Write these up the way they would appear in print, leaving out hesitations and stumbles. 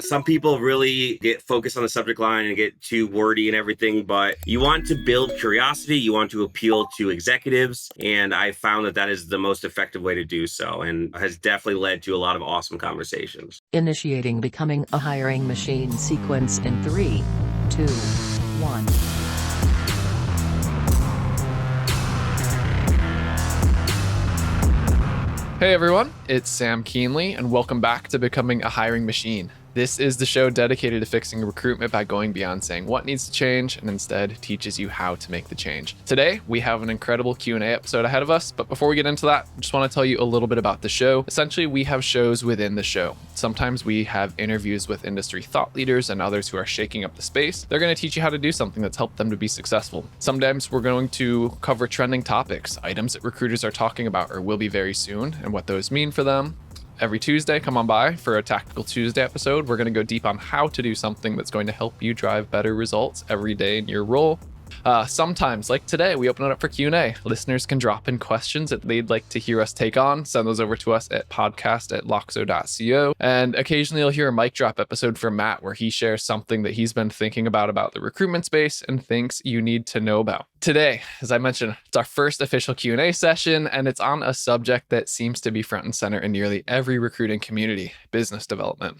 Some people really get focused on the subject line and get too wordy and everything, but you want to build curiosity. You want to appeal to executives. And I found that that is the most effective way to do so and has definitely led to a lot of awesome conversations. Initiating becoming a hiring machine sequence in 3, 2, 1. Hey everyone, it's Sam Keenly, and welcome back to Becoming a Hiring Machine. This is the show dedicated to fixing recruitment by going beyond saying what needs to change and instead teaches you how to make the change. Today, we have an incredible Q&A episode ahead of us, but before we get into that, I just want to tell you a little bit about the show. Essentially, we have shows within the show. Sometimes we have interviews with industry thought leaders and others who are shaking up the space. They're going to teach you how to do something that's helped them to be successful. Sometimes we're going to cover trending topics, items that recruiters are talking about or will be very soon, and what those mean for them. Every Tuesday, come on by for a Tactical Tuesday episode. We're going to go deep on how to do something that's going to help you drive better results every day in your role. Sometimes, like today, we open it up for Q&A. Listeners can drop in questions that they'd like to hear us take on. Send those over to us at podcast@loxo.co. And occasionally you'll hear a mic drop episode from Matt where he shares something that he's been thinking about the recruitment space and thinks you need to know about. Today, as I mentioned, it's our first official Q&A session, and it's on a subject that seems to be front and center in nearly every recruiting community, business development.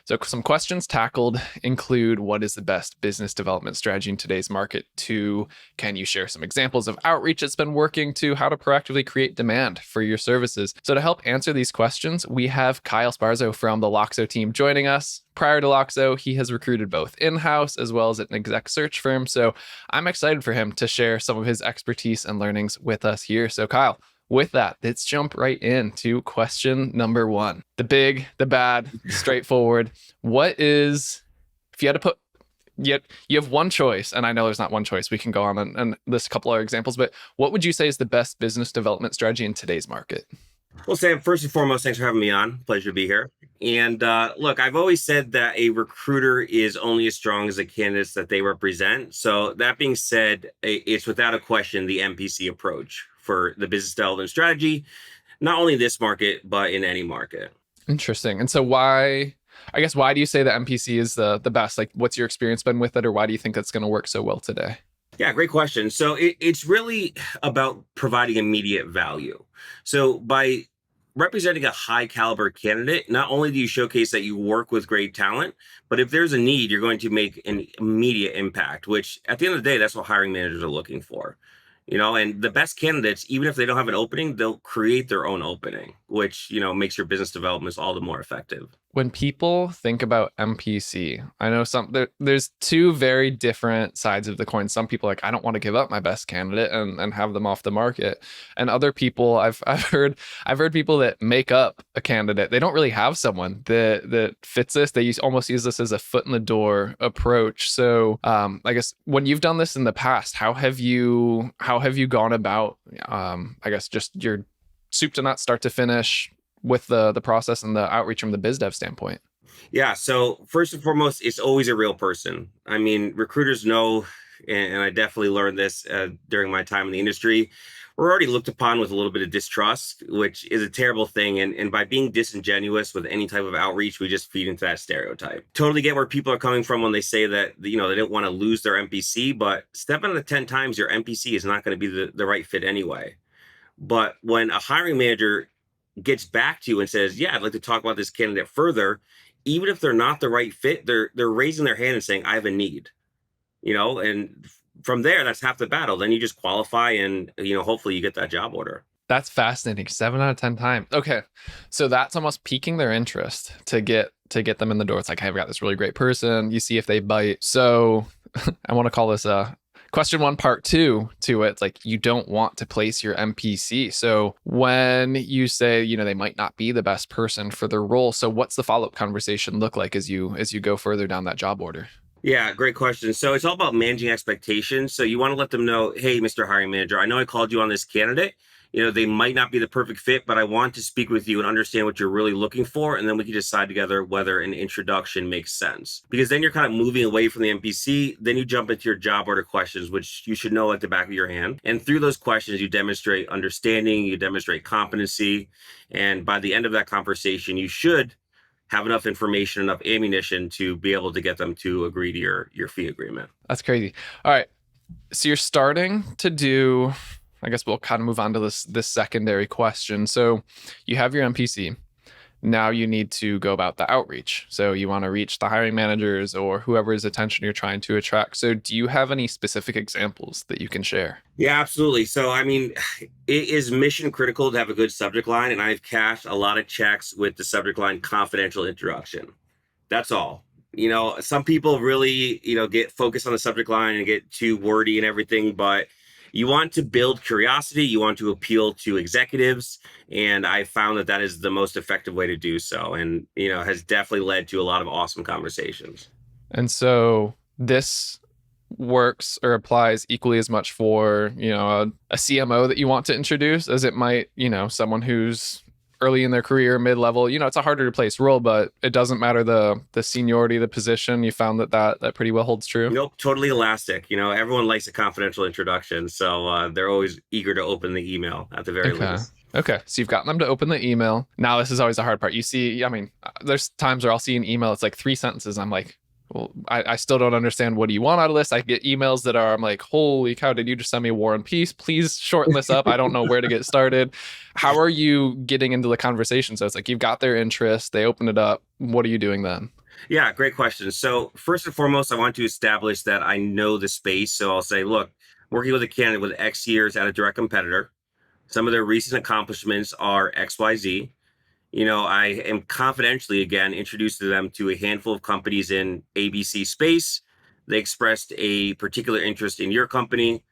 So some questions tackled include: what is the best business development strategy in today's market? To, can you share some examples of outreach that's been working? To, how to proactively create demand for your services? So to help answer these questions, we have Kyle Sparzo from the Loxo team joining us. Prior to Loxo, he has recruited both in-house as well as at an exec search firm. So I'm excited for him to share some of his expertise and learnings with us here. So Kyle, with that, let's jump right into question number one. The big, the bad, straightforward. What is, if you had to put, yet you have one choice, and I know there's not one choice, we can go on and list a couple other examples, but what would you say is the best business development strategy in today's market? Well, Sam, first and foremost, thanks for having me on. Pleasure to be here. And look, I've always said that a recruiter is only as strong as the candidates that they represent. So that being said, it's without a question the MPC approach for the business development strategy, not only in this market, but in any market. Interesting. And so why do you say that MPC is the best? Like, what's your experience been with it, or why do you think that's going to work so well today? Yeah, great question. So it's really about providing immediate value. So by representing a high caliber candidate, not only do you showcase that you work with great talent, but if there's a need, you're going to make an immediate impact, which at the end of the day, that's what hiring managers are looking for. And the best candidates, even if they don't have an opening, they'll create their own opening, which, makes your business development all the more effective. When people think about MPC, I know there's two very different sides of the coin. Some people are like, I don't want to give up my best candidate and have them off the market. And other people, I've heard people that make up a candidate. They don't really have someone that fits this. They almost use this as a foot in the door approach. So I guess when you've done this in the past, how have you gone about, I guess, just your soup to nuts, start to finish, with the process and the outreach from the biz dev standpoint? Yeah. So first and foremost, it's always a real person. I mean, recruiters know, and I definitely learned this during my time in the industry, we're already looked upon with a little bit of distrust, which is a terrible thing. And by being disingenuous with any type of outreach, we just feed into that stereotype. Totally get where people are coming from when they say that, they don't want to lose their MPC, but 7 out of 10 times your MPC is not going to be the right fit anyway. But when a hiring manager gets back to you and says, yeah, I'd like to talk about this candidate further, even if they're not the right fit, they're raising their hand and saying, I have a need, and from there, that's half the battle. Then you just qualify and, hopefully you get that job order. That's fascinating. 7 out of 10 times. Okay. So that's almost piquing their interest to get them in the door. It's like, hey, I've got this really great person. You see if they bite. So I want to call this question 1, part 2 to it. It's like, you don't want to place your MPC. So when you say, they might not be the best person for their role, so what's the follow-up conversation look like as you go further down that job order? Yeah, great question. So it's all about managing expectations. So you want to let them know, hey, Mr. Hiring Manager, I know I called you on this candidate. They might not be the perfect fit, but I want to speak with you and understand what you're really looking for. And then we can decide together whether an introduction makes sense. Because then you're kind of moving away from the MPC. Then you jump into your job order questions, which you should know like the back of your hand. And through those questions, you demonstrate understanding, you demonstrate competency. And by the end of that conversation, you should have enough information, enough ammunition to be able to get them to agree to your fee agreement. That's crazy. All right. So you're starting to do, I guess we'll kind of move on to this secondary question. So you have your MPC. Now you need to go about the outreach. So you want to reach the hiring managers or whoever's attention you're trying to attract. So do you have any specific examples that you can share? Yeah, absolutely. So, I mean, it is mission critical to have a good subject line, and I've cashed a lot of checks with the subject line confidential introduction. That's all. Some people really, get focused on the subject line and get too wordy and everything, but you want to build curiosity, you want to appeal to executives, and I found that that is the most effective way to do so, and has definitely led to a lot of awesome conversations. And so this works or applies equally as much for, a CMO that you want to introduce as it might, someone who's early in their career, mid-level. It's a harder to place role, but it doesn't matter the seniority of the position. You found that pretty well holds true. Nope, totally elastic. Everyone likes a confidential introduction, so they're always eager to open the email at the very least. Okay, so you've gotten them to open the email. Now this is always the hard part. You see, I mean, there's times where I'll see an email, it's like 3 sentences. I'm like, well, I still don't understand. What do you want out of this? I get emails that are, I'm like, holy cow, did you just send me War and Peace? Please shorten this up. I don't know where to get started. How are you getting into the conversation? So it's like, you've got their interest, they open it up. What are you doing then? Yeah, great question. So first and foremost, I want to establish that I know the space. So I'll say, look, working with a candidate with X years at a direct competitor, some of their recent accomplishments are XYZ. I am confidentially, again, introduced to them to a handful of companies in ABC space. They expressed a particular interest in your company,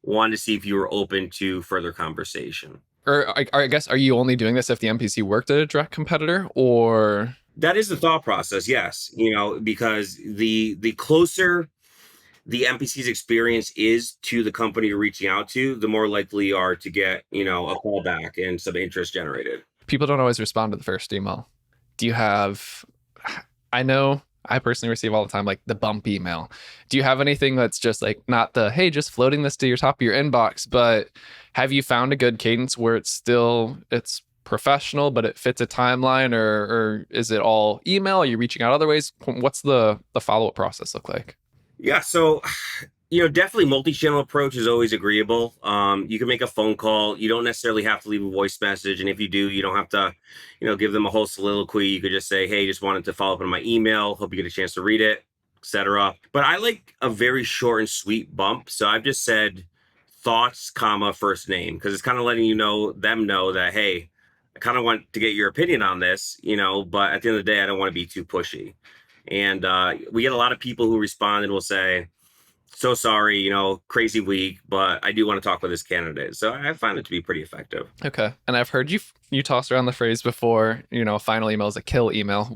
wanted to see if you were open to further conversation. Or I guess, are you only doing this if the MPC worked at a direct competitor, or? That is the thought process, yes. Because the closer the MPC's experience is to the company you're reaching out to, the more likely you are to get, a call back and some interest generated. People don't always respond to the first email. Do you have, I know I personally receive all the time, like the bump email. Do you have anything that's just like, not the, hey, just floating this to your top of your inbox, but have you found a good cadence where it's professional, but it fits a timeline, or is it all email? Are you reaching out other ways? What's the follow-up process look like? Yeah. So, definitely multi-channel approach is always agreeable. You can make a phone call. You don't necessarily have to leave a voice message. And if you do, you don't have to, give them a whole soliloquy. You could just say, hey, just wanted to follow up on my email. Hope you get a chance to read it, etc. But I like a very short and sweet bump. So I've just said thoughts, comma, first name, because it's kind of letting them know that, hey, I kind of want to get your opinion on this, but at the end of the day, I don't want to be too pushy. And we get a lot of people who respond and will say, so sorry, crazy week, but I do want to talk with this candidate. So I find it to be pretty effective. Okay. And I've heard you toss around the phrase before, a final email is a kill email.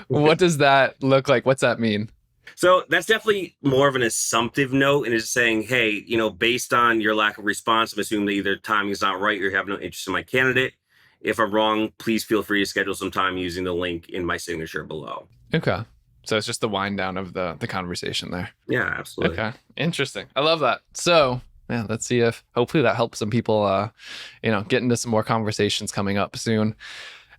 What does that look like? What's that mean? So that's definitely more of an assumptive note, and it's saying, hey, based on your lack of response, I'm assuming that either timing is not right or you have no interest in my candidate. If I'm wrong, please feel free to schedule some time using the link in my signature below. Okay. So it's just the wind down of the conversation there. Yeah, absolutely. Okay. Interesting. I love that. So yeah, let's see if hopefully that helps some people, get into some more conversations coming up soon.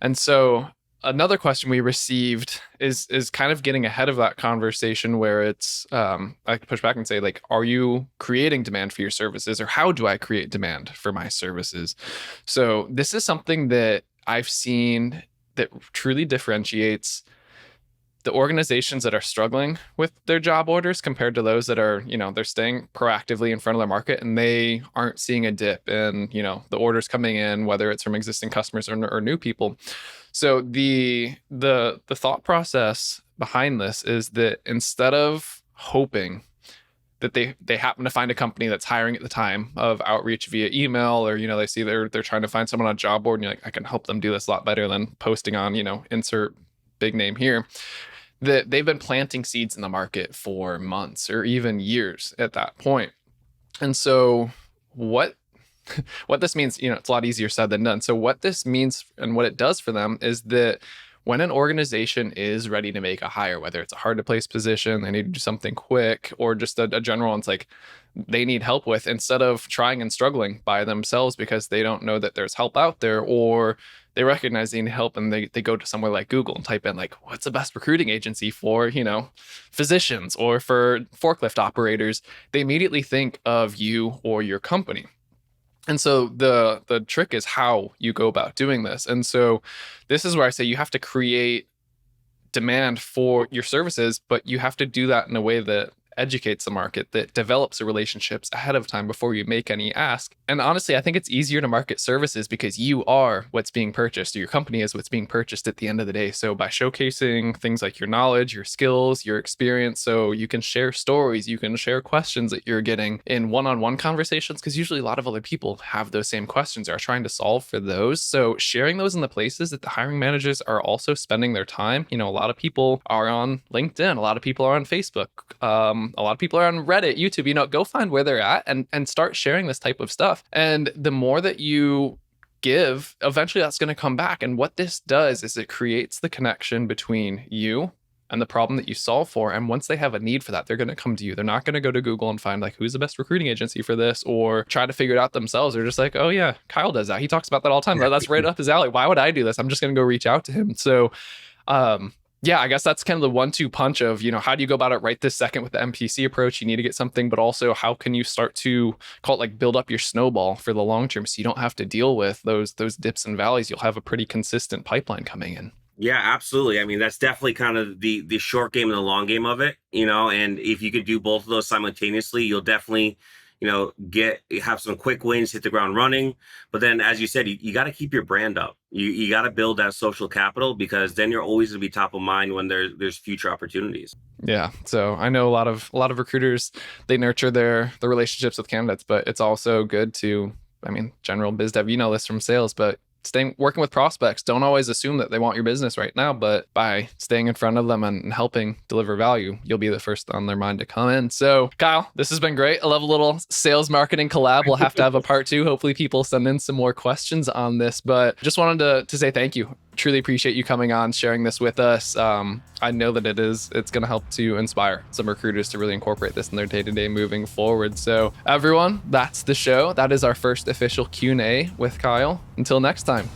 And so another question we received is kind of getting ahead of that conversation where it's, I could push back and say, like, are you creating demand for your services, or how do I create demand for my services? So this is something that I've seen that truly differentiates the organizations that are struggling with their job orders compared to those that are, they're staying proactively in front of their market and they aren't seeing a dip in, the orders coming in, whether it's from existing customers or new people. So the thought process behind this is that instead of hoping that they happen to find a company that's hiring at the time of outreach via email, or, they see they're trying to find someone on a job board and you're like, I can help them do this a lot better than posting on, insert big name here. That they've been planting seeds in the market for months or even years at that point. And so what this means, it's a lot easier said than done. So what this means and what it does for them is that when an organization is ready to make a hire, whether it's a hard to place position, they need to do something quick, or just a general one's like they need help with, instead of trying and struggling by themselves because they don't know that there's help out there, or they recognize they need help and they go to somewhere like Google and type in like, what's the best recruiting agency for, physicians or for forklift operators, they immediately think of you or your company. And so the trick is how you go about doing this. And so this is where I say you have to create demand for your services, but you have to do that in a way that educates the market, that develops the relationships ahead of time before you make any ask. And honestly, I think it's easier to market services because you are what's being purchased, or your company is what's being purchased at the end of the day. So by showcasing things like your knowledge, your skills, your experience, so you can share stories, you can share questions that you're getting in one-on-one conversations, because usually a lot of other people have those same questions or are trying to solve for those. So sharing those in the places that the hiring managers are also spending their time. A lot of people are on LinkedIn, a lot of people are on Facebook, a lot of people are on Reddit, YouTube, go find where they're at and start sharing this type of stuff. And the more that you give, eventually that's going to come back. And what this does is it creates the connection between you and the problem that you solve for. And once they have a need for that, they're going to come to you. They're not going to go to Google and find like, who's the best recruiting agency for this, or try to figure it out themselves. They're just like, oh yeah, Kyle does that. He talks about that all the time. That's right up his alley. Why would I do this? I'm just going to go reach out to him. So, yeah, I guess that's kind of the 1-2 punch of, how do you go about it right this second with the MPC approach? You need to get something, but also how can you start to call it like build up your snowball for the long term so you don't have to deal with those dips and valleys. You'll have a pretty consistent pipeline coming in. Yeah, absolutely. I mean, that's definitely kind of the short game and the long game of it, and if you could do both of those simultaneously, you'll definitely have some quick wins, hit the ground running. But then, as you said, you got to keep your brand up. You got to build that social capital, because then you're always going to be top of mind when there's future opportunities. Yeah. So I know a lot of recruiters, they nurture the relationships with candidates, but it's also good to, general biz dev, this from sales, but working with prospects, don't always assume that they want your business right now, but by staying in front of them and helping deliver value, you'll be the first on their mind to come in. So Kyle, this has been great. I love a little sales marketing collab. We'll have to have a part 2. Hopefully people send in some more questions on this, but just wanted to say thank you. Truly appreciate you coming on, sharing this with us. I know that it's going to help to inspire some recruiters to really incorporate this in their day-to-day moving forward. So everyone, that's the show. That is our first official Q&A with Kyle. Until next time.